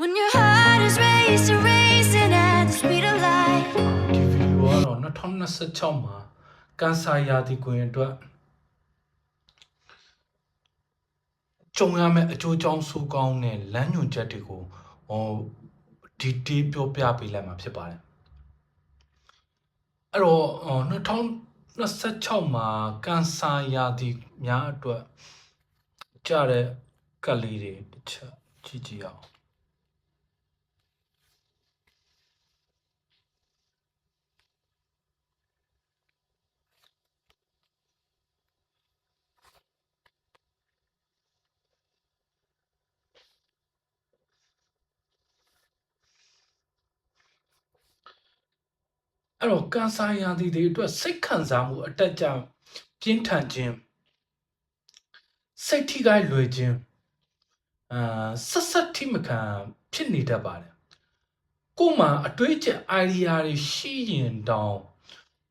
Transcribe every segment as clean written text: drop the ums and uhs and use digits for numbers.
When your heart is racing at the speed of light. ဒီဗီဒီယိုကတော့2026မှာကန်ဆာရာသီကွင်အတွက်ကြုံရမယ့်အကျိုးကြောင့်ဆိုးကောင်းတဲ့လမ်းညွှန်ချက်တွေကိုဒီတေးပြောပြပေးလိုက်မှာဖြစ်ပါတယ်အဲ့တော့2026မှာကန်ဆာရာသီများအတွက်ကြားတဲ့ကလေးတွေတစ်ချက်ကြည့်ကြည့်အောင်အဲ့တော့ကန်ဆာရာသီတွေအတွက်စိတ်ခံစားမှုအတက်ကြောင်ပြင်းထန်ခြင်းစိတ်ထိခိုက်လွယ်ခြင်းဆက်ထိမခံဖြစ်နေတတ်ပါတယ်ကို့မှာအတွေးကျ idea တွေရှိရင်တောင်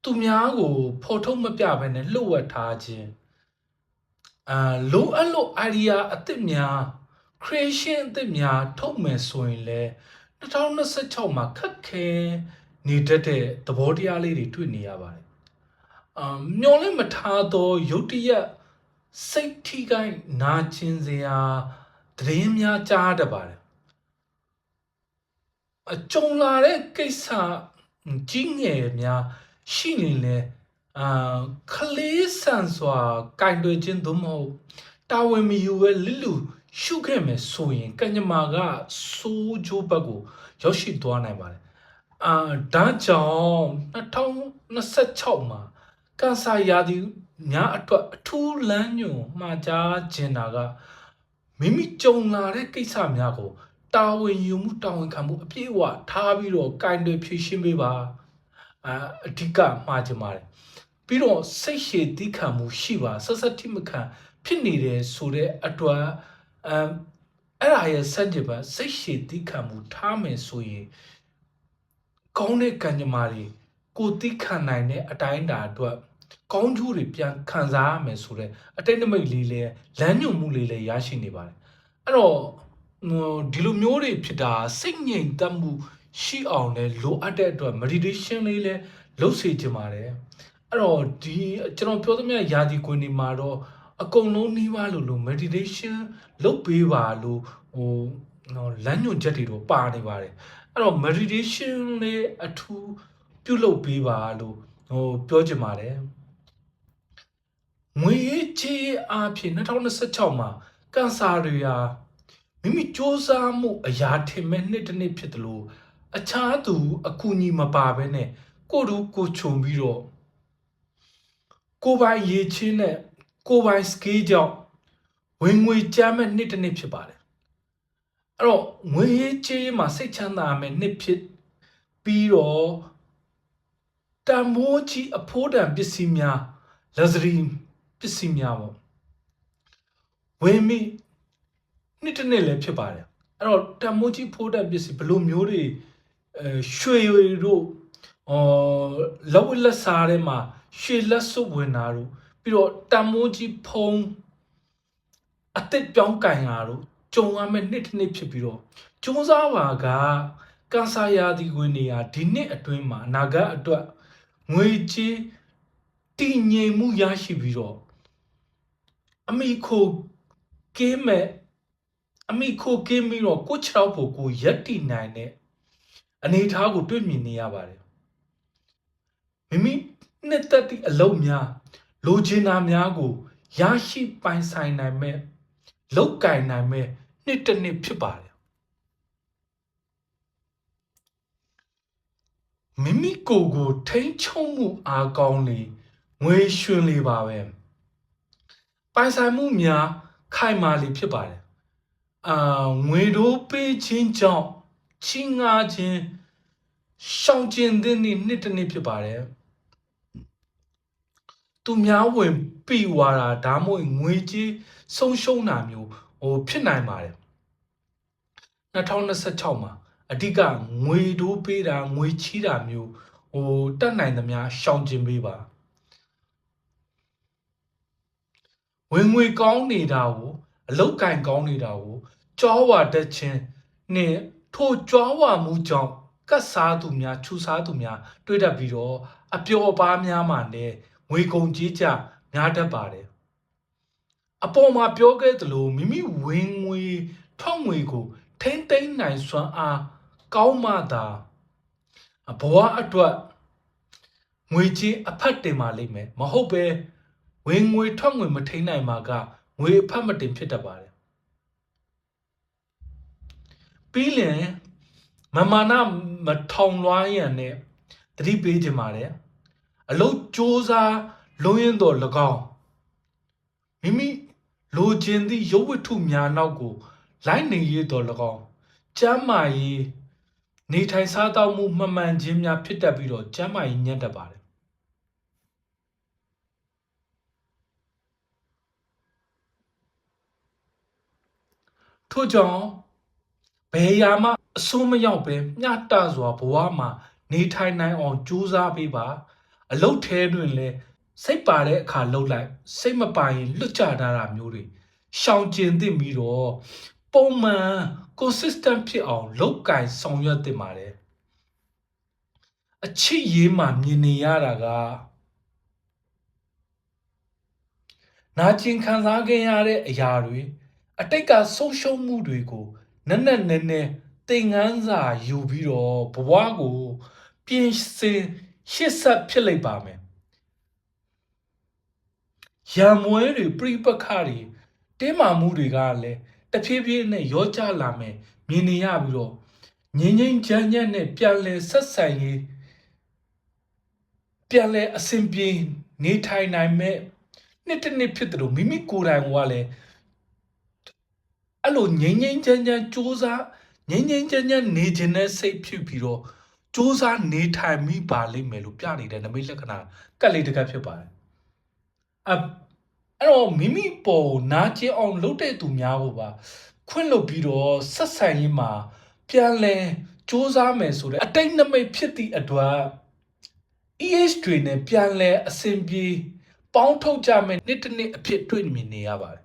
သူများကိုဖော်ထုတ်မပြဘဲနဲ့လှုပ်ဝက်ထားခြင်းလိုအပ်လို့ idea အသစ်များ creation အသစ်များထုတ်မယ်ဆိုရင်လေ2026မှာခက်ခဲနေတတ်တဲ့သဘောတရားလေးတွေတွေ့နေရပါတယ်မျောလည်းမထားသောရုတ်တရက်စိတ်ထိခိုက်နာကျင်စရာသတင်းများကြားတတ်ပါတယ်ကြုံလာတဲ့ကိစ္စကြီးငယ်များရှိနေလေခလေးဆန်စွာကင်တွယ်ခြင်းသို့မဟုတ်တာဝန်မယူပဲလစ်လူရှုခဲ့မယ်ဆိုရင်ကညမာကစိုးကျိုးဘက်ကိုရောက်ရှိသွားနိုင်ပါတယ်ဒါကြောင့်2026မှာကန်ဆာရာသီများအတွက်အထူးလမ်းညွှန်မှာကြားခြင်းတာကမိမိကြုံလာတဲ့ကိစ္စများကိုတာဝန်ယူမှုတာဝန်ခံမှုအပြည့်အဝထားပြီးတော့ကင်တွယ်ဖြေရှင်းပေးပါအဓိကမှားချင်ပါတယ်ပြီးတော့စိတ်ရှည်သီးခံမှုရှိပါဆက်ထိမခံဖြစ်နေတယ်ဆိုတဲ့အတွက်အဲ့ဒါရဲ့စัจ java စိတ်ရှည်သီးခံမှုထားမယ်ဆိုရင်ကောင်းတဲ့ကံကြမ္မာတွေကိုသီးခံနိုင်တဲ့အတိုင်းအတာအတွက်ကောင်းကျိုးတွေပြန်ခံစားရမယ်ဆိုတဲ့အတိတ်နမိတ်လေးလဲလမ်းညွှန်မှုလေးလဲရရှိနေပါတယ်အဲ့တော့ဒီလိုမျိုးတွေဖြစ်တာစိတ်ငြိမ်သက်မှုရှိအောင်လဲလိုအပ်တဲ့အတွက် meditation လေးလဲလုပ်စေချင်ပါတယ်အဲ့တော့ဒီကျွန်တော်ပြောသမျှယာဒီကွင်ဒီမှာတော့အကုန်လုံးနှီးပါလို့ meditation လုပ်ပေးပါလို့လမ်းညွှန်ချက်တွေတော့ပါနေပါတယ်အဲ့တော့ meditation လေးအထူးပြုလုပ်ပေးပါလို့ပြောချင်ပါတယ်ငွေချေးအားဖြင့်2026မှာကန်ဆာတွေဟာမိမိစ조사မှုအရာထင်မဲ့နှစ်တစ်နှစ်ဖြစ်တယ်လို့အခြားသူအကူအညီမပါဘဲနဲ့ကိုတူကိုခြုံပြီးတော့ကိုပိုင်ရေချင်းနဲ့ကိုပိုင်စကေးကြောင့်ဝင်ငွေကြမ်းမဲ့နှစ်တစ်နှစ်ဖြစ်ပါတယ်အဲ့တော့ငွေချေးမှာစိတ်ချမ်းသာမဲ့နှစ်ဖြစ်ပြီးတော့တန်ဖိုးကြီးအဖိုးတန်ပစ္စည်းများ luxury ပစ္စည်းများပေါ့ဝင်မိနှစ်တစ်နှစ်လည်းဖြစ်ပါတယ်အဲ့တော့တန်ဖိုးကြီးဖိုးတန်ပစ္စည်းဘလို့မျိုးတွေရွှေတို့လက်ဝတ်လက်စားထဲမှာရွှေလက်စွပ်ဝင်တာတို့ပြီးတော့တန်ဖိုးကြီးဖုံးအသစ်ပြောင်းကင်တာတို့ကြုံရမယ့်နှစ်တစ်နှစ်ဖြစ်ပြီးတော့ကျုံးစားပါကကန်ဆာရာသီဝင်နေရဒီနှစ်အတွင်းမှာအနာဂတ်အတွက်ငွေကြေးတည်ငြိမ်မှုရရှိပြီးတော့အမိခိုကင်းမဲ့အမိခိုကင်းပြီးတော့ကိုချောက်ဖို့ကိုရက်တည်နိုင်တဲ့အနေအထားကိုတွေ့မြင်နေရပါတယ်မိမိနှစ်သက်သည့်အလုပ်များလိုချင်တာများကိုရရှိပိုင်ဆိုင်နိုင်မဲ့လောက်ကင်နိုင်မဲ့နှစ်တစ်နှစ်ဖြစ်ပါတယ်မိမိကိုယ်ကိုထိန်းချုပ်မှုအားကောင်းလေငွေရွှင်လေပါပဲပိုင်ဆိုင်မှုများခိုင်မာလေဖြစ်ပါတယ်ငွေတို့ပေးခြင်းကြောင့်ချင်းငါခြင်းရှောင်ကျဉ်တဲ့နှစ်တစ်နှစ်ဖြစ်ပါတယ်သူများဝင်ပြီးွာတာဒါမှမဟုတ်ငွေကြေးဆုံးရှုံးတာမျိုးဖြစ်နိုင်ပါတယ်2026မှာအဓိကငွေတိုးပေးတာငွေချီးတာမျိုးတတ်နိုင်သမျှရှောင်ကျဉ်ပေးပါဝင်ငွေကောင်းနေတာကိုအလောက်ကင်ကောင်းနေတာကိုကြောဝါတက်ခြင်းနဲ့ ထိုကြွားဝမှုကြောင့်ကတ်စားသူများချူစားသူများတွေ့တတ်ပြီးတော့အပျော်အပါးများမှလည်းငွေကုန်ကြေးကျများတတ်ပါတယ်အပေါ်မှာပြောခဲ့သလိုမိမိဝင်ငွေထောက်ငွေကိုထိမ့်သိမ်းနိုင်စွမ်းအားကောင်းမှသာဘဝအတွက်ငွေကြေးအဖတ်တင်ပါလိမ့်မယ်မဟုတ်ပဲဝင်ငွေထောက်ငွေမထိန်နိုင်မှာကငွေအဖတ်မတင်ဖြစ်တတ်ပါတယ်ပြီးလင်မမာနမထောင်လွှားရန်နဲ့တတိပေးခြင်းပါတယ်အလုတ်စ조사လုံးရင်တော်၎င်းမိမိလိုချင်သည့်ရုပ်ဝတ္ထုများနောက်ကိုလိုက်နေရတော်၎င်းကျမ်းမာရေးနေထိုင်စားသောက်မှုမှန်မှန်ခြင်းများဖြစ်တတ်ပြီးတော့ကျမ်းမာရေးညံ့တတ်ပါတယ်ထို့ကြောင့်ဘယ်ရာမှအဆိုးမရောက်ပဲမျှတစွာဘဝမှာနေထိုင်နိုင်အောင်ကြိုးစားပေးပါအလုတ်ထဲတွင်လည်းစိတ်ပါတဲ့အခါလှုပ်လိုက်စိတ်မပါရင်လွတ်ကျထားတာမျိုးတွေရှောင်ကျဉ်သင့်ပြီးတော့ပုံမှန် consistent ဖြစ်အောင်လုပ်ကင်ဆောင်ရွက်သင့်ပါတယ်အချစ်ရေးမှာမြင်နေရတာကနာကျင်ခံစားခဲ့ရတဲ့အရာတွေအတိတ်ကဆုံးရှုံးမှုတွေကိုနက်နက်နဲနဲသင်ခန်းစာယူပြီးတော့ဘဝကိုပြင်ဆင်ရှေ့ဆက်ဖြစ်လိုက်ပါမယ်ရံမွဲတွေပြိပခါတွေတင်းမာမှုတွေကလည်းတဖြည်းဖြည်းနဲ့ရောကျလာမယ်မြင်နေရပြီးတော့ငြိမ်ငြိမ်ချမ်းချမ်းနဲ့ပြန်လဲဆက်ဆံရေးပြန်လဲအစဉ်ပြေနေထိုင်နိုင်မဲ့နှစ်တစ်နှစ်ဖြစ်တယ်လို့မိမိကိုယ်တိုင်ကလည်းအဲ့လိုငြိမ်ငြိမ်ချမ်းချမ်းစူးစမ်းငြိမ်ငြိမ်ချမ်းချမ်းနေခြင်းနဲ့စိတ်ဖြစ်ပြီးတော့စူးစမ်းနေထိုင်မိပါလိမ့်မယ်လို့ပြနေတဲ့နမိတ်လက္ခဏာကတ်လေးတစ်ကတ်ဖြစ်ပါတယ်အဲ့တော့မိမိပေါ်နာကျင်အောင်လုပ်တဲ့သူများကိုပါခွင့်လွတ်ပြီးတော့ဆက်ဆံရေးမှာပြန်လဲစူးစမ်းမယ်ဆိုတဲ့အတိတ်နမိတ်ဖြစ်သည့်အတွက် EH တွေနဲ့ပြန်လဲအစဉ်ပြေပေါင်းထုတ်ကြမယ်နှစ်တစ်နှစ်အဖြစ်တွေ့မြင်နေရပါတယ်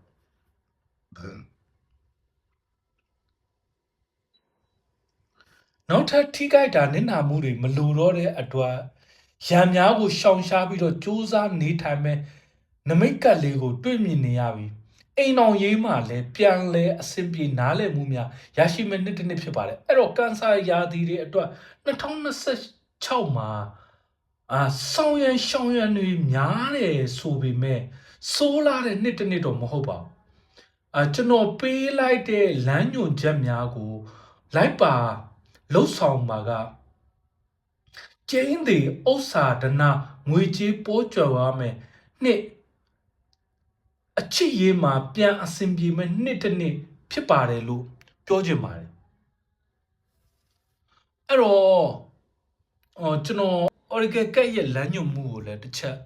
နောက်ထပ်ထိခိုက်တာနစ်နာမှုတွေမလိုတော့တဲ့အတွက်ရံများကိုရှောင်ရှားပြီးတော့စူးစမ်းနေထိုင်မယ်နမိတ်ကတ်လေးကိုတွေ့မြင်နေရပြီအိမ်အောင်ရေးမှာလည်းပြန်လဲအစဉ်ပြေနားလည်မှုများရရှိမဲ့နှစ်တစ်နှစ်ဖြစ်ပါတယ်အဲ့တော့ကန်ဆာရာသီတွေအတွက်2026မှာဆောင်းရန်ရှောင်းရန်တွေများတယ်ဆိုပေမဲ့ဆိုးလာတဲ့နှစ်တစ်နှစ်တော့မဟုတ်ပါဘူးကျွန်တော်ပေးလိုက်တဲ့လမ်းညွှန်ချက်များကိုလိုက်ပါလှုပ်ဆောင်ပါကကျင်းသည်ဥစ္စာဒနာငွေကြေးပိုးကျော်ရမယ်နှစ်အချစ်ရေးမှာပြန်အစဉ်ပြေမဲ့နှစ်တစ်နှစ်ဖြစ်ပါတယ်လို့ပြောချင်ပါတယ်အဲ့တော့ကျွန်တော် Oracle ကရဲ့လမ်းညွှန်မှုကိုလည်းတစ်ချက်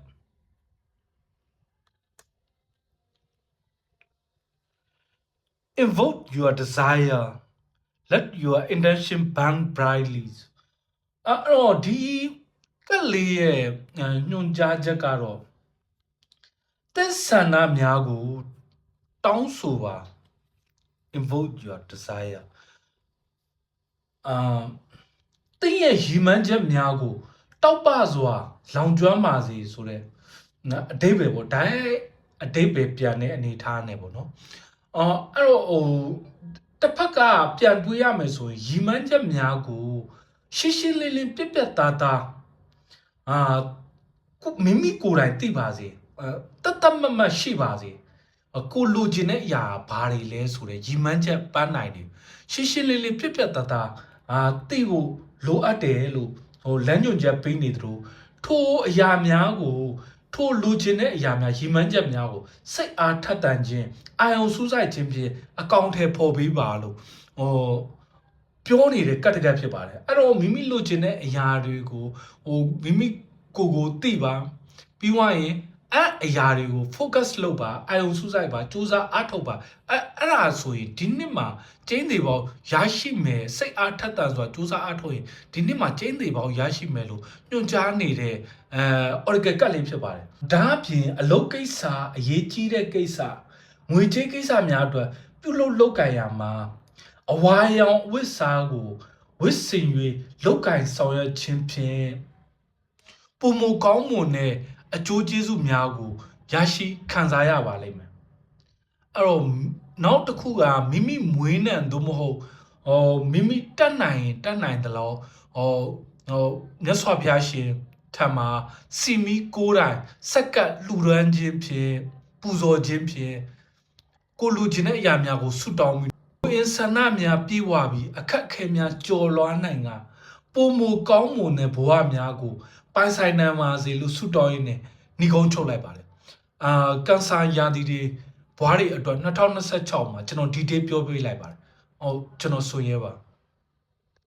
invoke your desire let your intention burn brightly အဲ့တော့ဒီကလေးရဲ့ညွှန်ကြားချက်ကတော့သက်ဆန္ဒများကိုတောင်းဆိုပါ invoke your desire သင်ရဲ့ရည်မှန်းချက်များကိုတောက်ပစွာလောင်ကျွမ်းပါစေဆိုတဲ့နော်အဓိပ္ပာယ်ပေါ့ဒါအဓိပ္ပာယ်ပြန်တဲ့အနေထားနဲ့ပေါ့နော်အဲ့တော့တစ်ဖက်ကပြန်တွေးရမယ်ဆိုရင်ရည်မှန်းချက်များကိုရှင်းရှင်းလင်းလင်းပြတ်ပြတ်သားသားမိမိကိုယ်တိုင်သိပါစေတတ်မတ်ရှိပါစေကိုလိုချင်တဲ့အရာဘာတွေလဲဆိုတဲ့ရည်မှန်းချက်ပန်းနိုင်တယ်ရှင်းရှင်းလင်းလင်းပြတ်ပြတ်သားသားသိဖို့လိုအပ်တယ်လို့လမ်းညွှန်ချက်ပေးနေသလိုထိုအရာများကိုထိုလိုချင်တဲ့အရာများရည်မှန်းချက်များကိုစိတ်အားထက်သန်ခြင်းအာရုံစူးစိုက်ခြင်းဖြင့်အကောင့်ထဲပေါ်ပေးပါလို့ပြောနေတဲ့ကတ်တကတ်ဖြစ်ပါတယ်အဲ့တော့မိမိလိုချင်တဲ့အရာတွေကိုမိမိကိုသိပါပြီးွားရင်အရာတွေကို focus လုပ်ပါအာရုံစူးစိုက်ပါစူးစမ်းအားထုတ်ပါအဲ့ဒါဆိုရင်ဒီနှစ်မှာကျင်းသေးပေါင်းရရှိမယ်စိတ်အားထက်သန်စွာစူးစမ်းအားထုတ်ရင်ဒီနှစ်မှာကျင်းသေးပေါင်းရရှိမယ်လို့ညွှန်ကြားနေတဲ့Oracle ကတ်လေးဖြစ်ပါတယ်ဒါအပြင်အလုပ်ကိစ္စအရေးကြီးတဲ့ကိစ္စငွေကြေးကိစ္စများအတွက်ပြုလုပ်ကင်ရမှာ အဝါရောင်ဝိစားကိုဝစ်စင်၍လောက်ကင်ဆောင်ရွက်ခြင်းဖြင့်ပုံမကောင်းမွန်တဲ့အကျိုးကျေးဇူးများကိုရရှိခံစားရပါလိမ့်မယ်အဲ့တော့နောက်တစ်ခုကမိမိမွေးနှံသို့မဟုတ်မိမိတတ်နိုင်တယ်လို့မြတ်စွာဘုရားရှင်ထံမှာစီမီကိုးတိုင်စက္ကပ်လှူဒန်းခြင်းဖြင့်ပူဇော်ခြင်းဖြင့်ကိုလူချင်းတဲ့အရာများကိုဆုတောင်းပြီးကိုယ်ဆန္ဒများပြေဝပြီးအခက်အခဲများကျော်လွှားနိုင်ကပုံမကောင်းမွန်တဲ့ဘဝများကိုပိုင်ဆိုင်နိုင်ပါစေလို့ဆုတောင်းရင်းနဲ့ညီကုန်းချုပ်လိုက်ပါတယ်ကန်ဆာရာသီတွေဘွားတွေအတွက်2026မှာကျွန်တော်ဒီတေးပြောပြလိုက်ပါတယ်ကျွန်တော်ဆိုရဲပါ